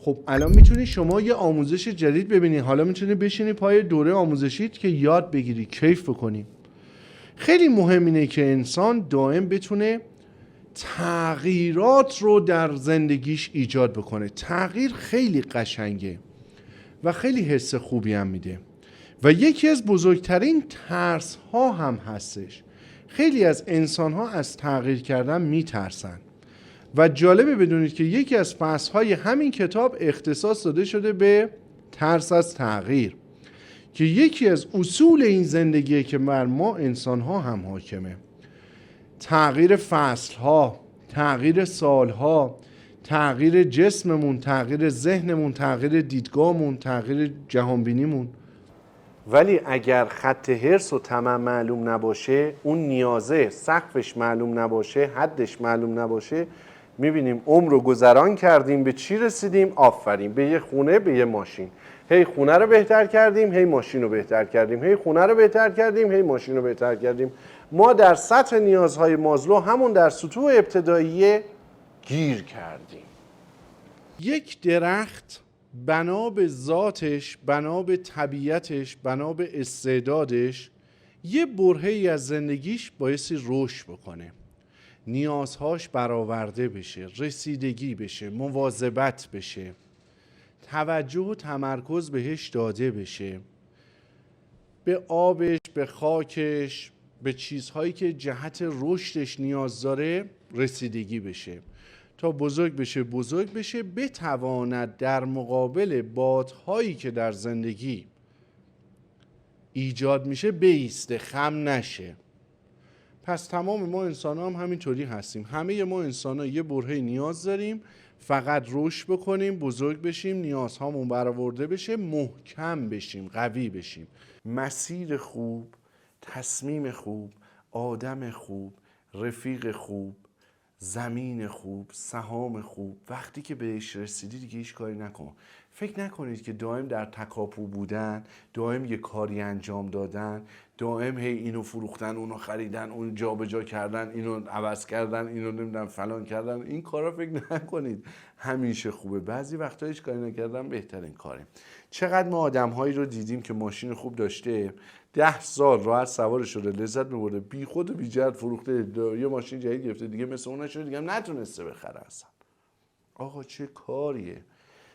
خب الان میتونی شما یه آموزش جدید ببینی، حالا میتونی بشینی پای دوره آموزشیت که یاد بگیری، کیف بکنی. خیلی مهم اینه که انسان دائم بتونه تغییرات رو در زندگیش ایجاد بکنه. تغییر خیلی قشنگه و خیلی حس خوبی هم میده و یکی از بزرگترین ترس ها هم هستش. خیلی از انسان ها از تغییر کردن میترسن و جالبه بدونید که یکی از فصل های همین کتاب اختصاص داده شده به ترس از تغییر که یکی از اصول این زندگیه که بر ما انسان ها هم حاکمه. تغییر فصل ها، تغییر سال ها، تغییر جسممون، تغییر ذهنمون، تغییر دیدگاهمون، تغییر جهانبینیمون. ولی اگر خط حرص و طمع معلوم نباشه، اون نیازه سقفش معلوم نباشه، حدش معلوم نباشه، میبینیم عمر رو گذران کردیم، به چی رسیدیم؟ آفرین، به یه خونه، به یه ماشین. هی خونه رو بهتر کردیم، هی ماشین رو بهتر کردیم، هی خونه رو بهتر کردیم، هی ماشین رو بهتر کردیم. ما در سطح نیازهای مازلو، همون در سطوح ابتداییه، گیر کردیم. یک درخت بنا به ذاتش، بنا به طبیعتش، بنا به استعدادش، یه برهه‌ای از زندگیش بایستی رشد بکنه، نیازهاش برآورده بشه، رسیدگی بشه، مواظبت بشه، توجه و تمرکز بهش داده بشه، به آبش، به خاکش، به چیزهایی که جهت رشدش نیاز داره رسیدگی بشه تا بزرگ بشه، بتواند در مقابل بادهایی که در زندگی ایجاد میشه بایسته، خم نشه. پس تمام ما انسان هم همینطوری هستیم. همه ما انسان ها یه برهه نیاز داریم، فقط رشد بکنیم، بزرگ بشیم، نیازهامون برآورده بشه، محکم بشیم، قوی بشیم. مسیر خوب، تصمیم خوب، آدم خوب، رفیق خوب، زمین خوب، سهام خوب، وقتی که بهش رسیدی دیگه هیچ کاری نکن. فکر نکنید که دائم در تکاپو بودن، دائم یه کاری انجام دادن، دائم هی اینو فروختن، اونو خریدن، اون جا به جا کردن، اینو عوض کردن، اینو نمیدونم فلان کردن، این کارا فکر نکنید همیشه خوبه. بعضی وقتا هیچ کاری نکردن بهترین کاره. چقدر ما آدم‌هایی رو دیدیم که ماشین خوب داشته، 10 سال راحت سوار شده، لذت می‌برده، بی خود و بی جهت فروخته، یه ماشین جدید گرفته، دیگه مثل اون نشده، دیگه هم نتونسته بخره اصلا. آقا چه کاریه؟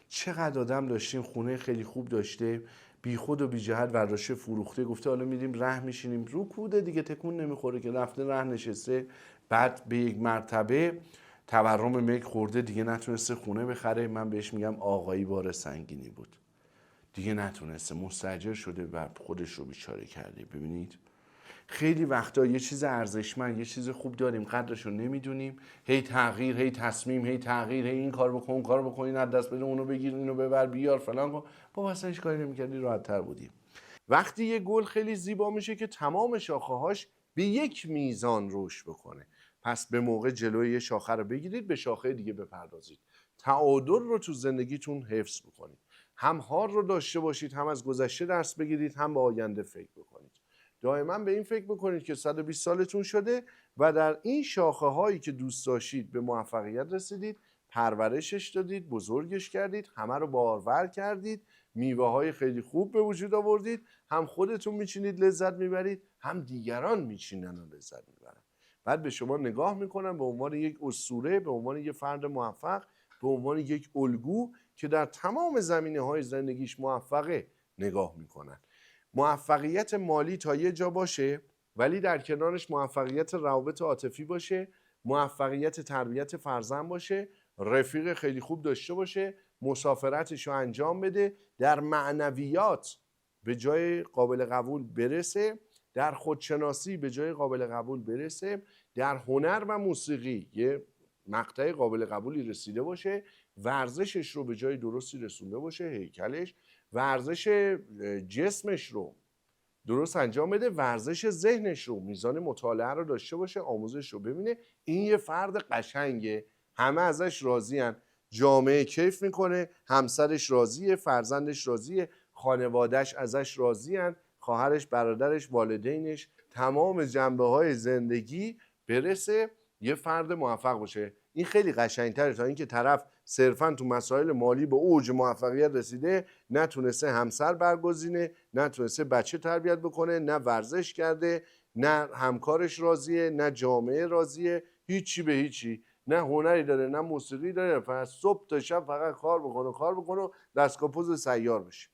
چقدر آدم داشتیم خونه خیلی خوب داشته، بی خود و بی جهت ورداشته فروخته، گفته حالا میریم ره میشینیم، رو کوده دیگه تکون نمیخوره که رفته ره نشسته، بعد به یک مرتبه تورم ملک خورده، دیگه نتونسته خونه بخره. من بهش میگم آقایی بار سنگینی بود، دیگه نتونسته، مستاجر شده و خودش رو بیچاره کرده. ببینید خیلی وقتا یه چیز ارزشمند، یه چیز خوب داریم، قدرش رو نمیدونیم، هی تغییر، هی تصمیم، هی تغییر، هی این کار بکن، اون کار بکن، این از دست بده، اونو بگیر، اینو ببر، بیار، فلان کن. بابا اصلا هیچ کاری نمی‌کردی، راحت‌تر بودیم. وقتی یه گل خیلی زیبا میشه که تمام شاخه‌هاش به یک میزان رشد بکنه، پس به موقع جلوی یه شاخه رو بگیرید، به شاخه دیگه بپردازید. تعادل رو تو زندگیتون حفظ بکنید. هم حال رو داشته باشید، هم از گذشته درس بگیرید، هم به آینده فکر بکنید. دائما به این فکر بکنید که 120 سالتون شده و در این شاخه هایی که دوست داشتید به موفقیت رسیدید، پرورشش دادید، بزرگش کردید، همه رو بارور کردید، میوه های خیلی خوب به وجود آوردید، هم خودتون میچینید لذت میبرید، هم دیگران میچینن و لذت میبرن. بعد به شما نگاه میکنن به عنوان یک اسطوره، به عنوان یک فرد موفق، به عنوان یک الگو که در تمام زمینه‌های زندگیش موفقه نگاه میکنن. موفقیت مالی تا یه جا باشه، ولی در کنارش موفقیت روابط عاطفی باشه، موفقیت تربیت فرزند باشه، رفیق خیلی خوب داشته باشه، مسافرتش رو انجام بده، در معنویات به جای قابل قبول برسه، در خودشناسی به جای قابل قبول برسه، در هنر و موسیقی یه مقطع قابل قبولی رسیده باشه، ورزشش رو به جای درستی رسونده باشه، هیکلش، ورزش جسمش رو درست انجام بده، ورزش ذهنش رو، میزان مطالعه رو داشته باشه، آموزش رو ببینه. این یه فرد قشنگه، همه ازش راضین، جامعه کیف میکنه، همسرش راضیه، فرزندش راضیه، خانوادهش ازش راضین، خواهرش، برادرش، والدینش، تمام جنبه های زندگی برسه یه فرد موفق باشه. این خیلی قشنگتره تا اینکه طرف صرفاً تو مسائل مالی به اوج موفقیت رسیده، نتونسته همسر برگزینه، نتونسته بچه تربیت بکنه، نه ورزش کرده، نه همکارش راضیه، نه جامعه راضیه، هیچی به هیچی، نه هنری داره نه موسیقی داره، فقط صبح تا شب فقط کار بکنه و دستگاه پوز سیار بشه.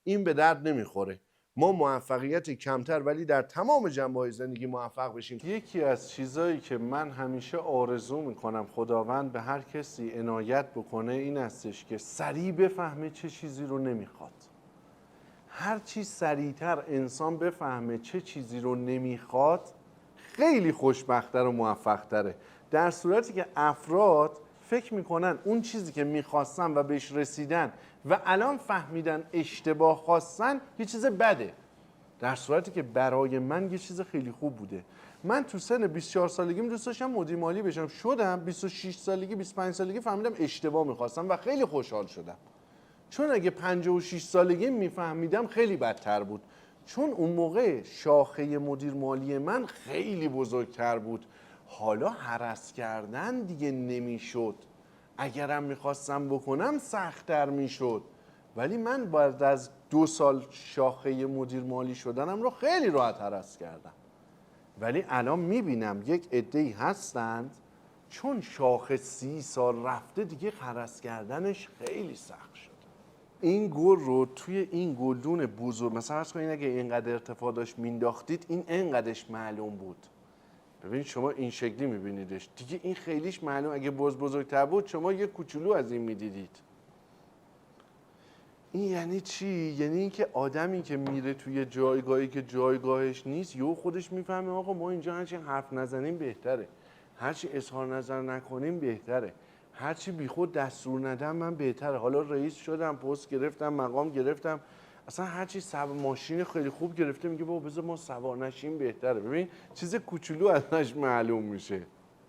این به درد نمیخوره. ما موفقیت کمتر ولی در تمام جنبه‌های زندگی موفق بشیم. یکی از چیزایی که من همیشه آرزو میکنم خداوند به هر کسی عنایت بکنه این هستش که سریع بفهمه چه چیزی رو نمیخواد. هر چی سریعتر انسان بفهمه چه چیزی رو نمیخواد خیلی خوشبخت‌تر و موفق‌تره. در صورتی که افراد فکر میکنن اون چیزی که میخواستن و بهش رسیدن و الان فهمیدن اشتباه خواستن یه چیز بده، در صورتی که برای من یه چیز خیلی خوب بوده. من تو سن 24 سالگیم دوست داشتم مدیر مالی بشم، شدم. 26 سالگی 25 سالگی فهمیدم اشتباه میخواستم و خیلی خوشحال شدم. چون اگه 56 سالگی میفهمیدم خیلی بدتر بود، چون اون موقع شاخه مدیر مالی من خیلی بزرگتر بود. حالا هرس کردن دیگه نمیشد، اگرم میخواستم بکنم سخت‌تر میشد. ولی من بعد از 2 سال شاخه مدیر مالی شدنم رو خیلی راحت هرس کردم. ولی الان میبینم یک عده‌ای هستند چون شاخه 30 سال رفته دیگه هرس کردنش خیلی سخت شد. این گل رو توی این گلدون بزرگ مثلا فرض کنید اگه اینقدر ارتفاع داشت مینداختید این اینقدرش معلوم بود. ببینید شما این شکلی میبینیدش دیگه، این خیلیش معلوم. اگه بزرگتر بود شما یه کوچولو از این میدیدید. این یعنی چی؟ یعنی اینکه آدمی که میره توی جایگاهی که جایگاهش نیست یهو خودش میفهمه آقا ما اینجا هرچی حرف نزنیم بهتره، هرچی اظهار نظر نکنیم بهتره، هرچی بیخود دستور ندم من بهتره. حالا رئیس شدم، پست گرفتم، مقام گرفتم، اصلا هرچی ماشین خیلی خوب گرفته میگه بابا بذار ما سوار نشیم بهتره. ببین چیز کوچولو ازش معلوم میشه.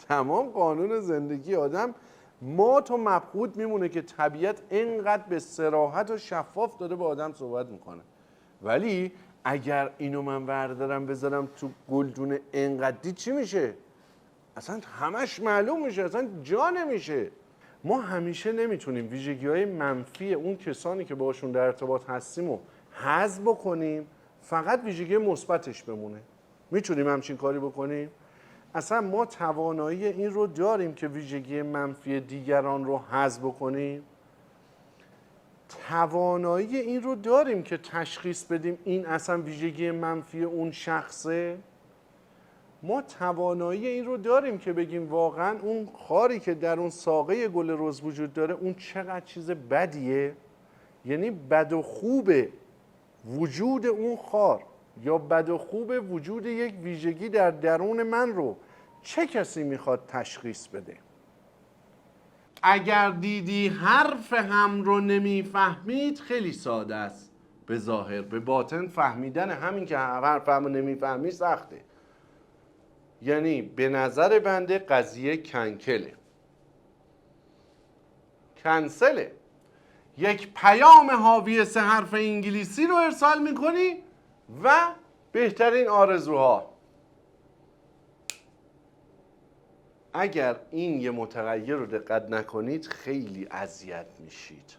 تمام قانون زندگی آدم مات و مبهوت میمونه که طبیعت اینقدر به صراحت و شفاف داره با آدم صحبت میکنه. ولی اگر اینو من بردارم بذارم تو گلدون اینقدری چی میشه؟ اصلا همش معلوم میشه، اصلا جا نمیشه. ما همیشه نمیتونیم ویژگی‌های منفی اون کسانی که باشون در ارتباط هستیم رو حذف بکنیم، فقط ویژگی مثبتش بمونه. میتونیم همچین کاری بکنیم؟ اصلا ما توانایی این رو داریم که ویژگی منفی دیگران رو حذف بکنیم؟ توانایی این رو داریم که تشخیص بدیم این اصلا ویژگی منفی اون شخصه؟ ما توانایی این رو داریم که بگیم واقعا اون خاری که در اون ساقه گل رز وجود داره اون چقدر چیز بدیه؟ یعنی بد و خوب وجود اون خار یا بد و خوب وجود یک ویژگی در درون من رو چه کسی میخواد تشخیص بده؟ اگر دیدی حرف هم رو نمیفهمید خیلی ساده است، به ظاهر. به باطن فهمیدن همین که حرف هم رو نمیفهمی سخته. یعنی به نظر بنده قضیه کنسله. یک پیام حاوی 3 حرف انگلیسی رو ارسال میکنی و بهترین آرزوها. اگر این یه متغیر رو دقت نکنید خیلی اذیت میشید.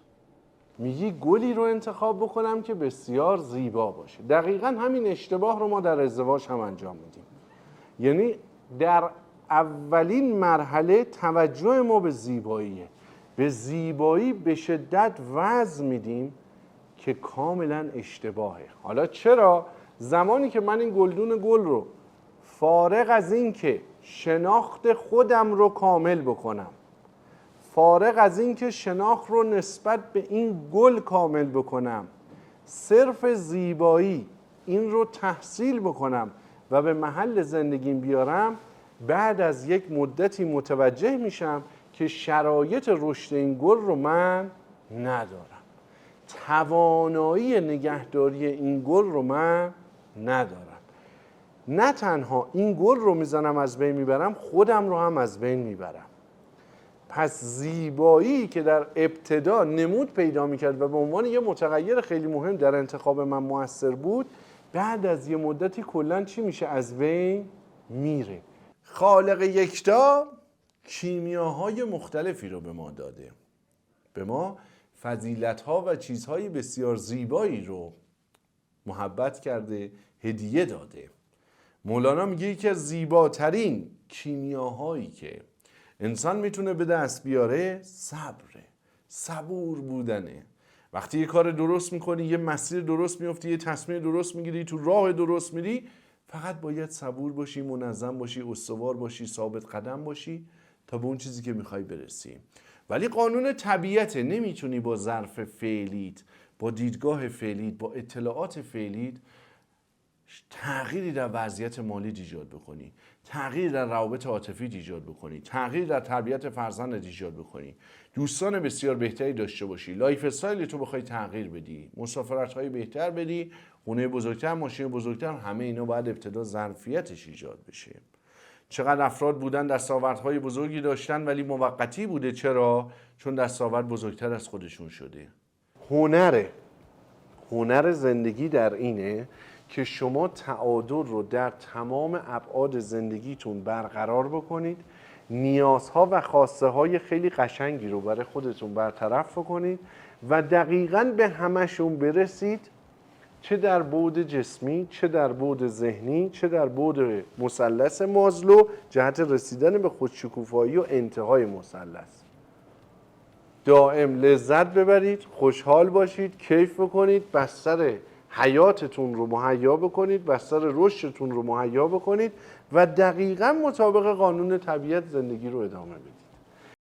میگی گلی رو انتخاب بکنم که بسیار زیبا باشه. دقیقاً همین اشتباه رو ما در ازدواج هم انجام میدیم. یعنی در اولین مرحله توجه ما به زیباییه. به زیبایی به شدت وزن میدیم که کاملا اشتباهه. حالا چرا؟ زمانی که من این گلدون گل رو فارغ از این که شناخت خودم رو کامل بکنم، فارغ از این که شناخت رو نسبت به این گل کامل بکنم، صرف زیبایی این رو تحصیل بکنم و به محل زندگیم بیارم، بعد از یک مدتی متوجه میشم که شرایط رشد این گل رو من ندارم. توانایی نگهداری این گل رو من ندارم. نه تنها این گل رو میزنم از بین میبرم، خودم رو هم از بین میبرم. پس زیبایی که در ابتدا نمود پیدا میکرد و به عنوان یه متغیر خیلی مهم در انتخاب من مؤثر بود، بعد از یه مدتی کلاً چی میشه؟ از بین میره. خالق یکتا کیمیاهای مختلفی رو به ما داده. به ما فضیلت‌ها و چیزهای بسیار زیبایی رو محبت کرده، هدیه داده. مولانا میگه یکی از زیباترین کیمیاهایی که انسان میتونه به دست بیاره صبره، صبور بودنه. وقتی یه کار درست میکنی، یه مسیر درست میفتی، یه تصمیم درست میگیری، تو راه درست میری، فقط باید صبور باشی، منظم باشی، استوار باشی، ثابت قدم باشی تا به اون چیزی که میخوای برسی. ولی قانون طبیعته، نمیتونی با ظرف فعلیت، با دیدگاه فعلیت، با اطلاعات فعلیت تغییری در وضعیت مالی ایجاد بکنی، تغییر در روابط عاطفی ایجاد بکنی، تغییر در تربیت فرزندت ایجاد بکنی، دوستان بسیار بهتری داشته باشی، لایف استایل تو بخوای تغییر بدی، مسافرت‌های بهتر بدی، خونه بزرگتر، ماشین بزرگتر، همه اینا باید ابتدا ظرفیتش ایجاد بشه. چقدر افراد بودن دستاوردهای بزرگی داشتن ولی موقتی بوده. چرا؟ چون دستاورد بزرگتر از خودشون شده. هنر زندگی در اینه که شما تعادل رو در تمام ابعاد زندگیتون برقرار بکنید، نیازها و خواسته های خیلی قشنگی رو برای خودتون برطرف بکنید و دقیقاً به همشون برسید، چه در بعد جسمی، چه در بعد ذهنی، چه در بعد مثلث مازلو، جهت رسیدن به خودشکوفایی و انتهای مثلث. دائم لذت ببرید، خوشحال باشید، کیف بکنید، بستر حیاتتون رو مهیا بکنید، بستر رشدتون رو مهیا بکنید و دقیقاً مطابق قانون طبیعت زندگی رو ادامه بدید.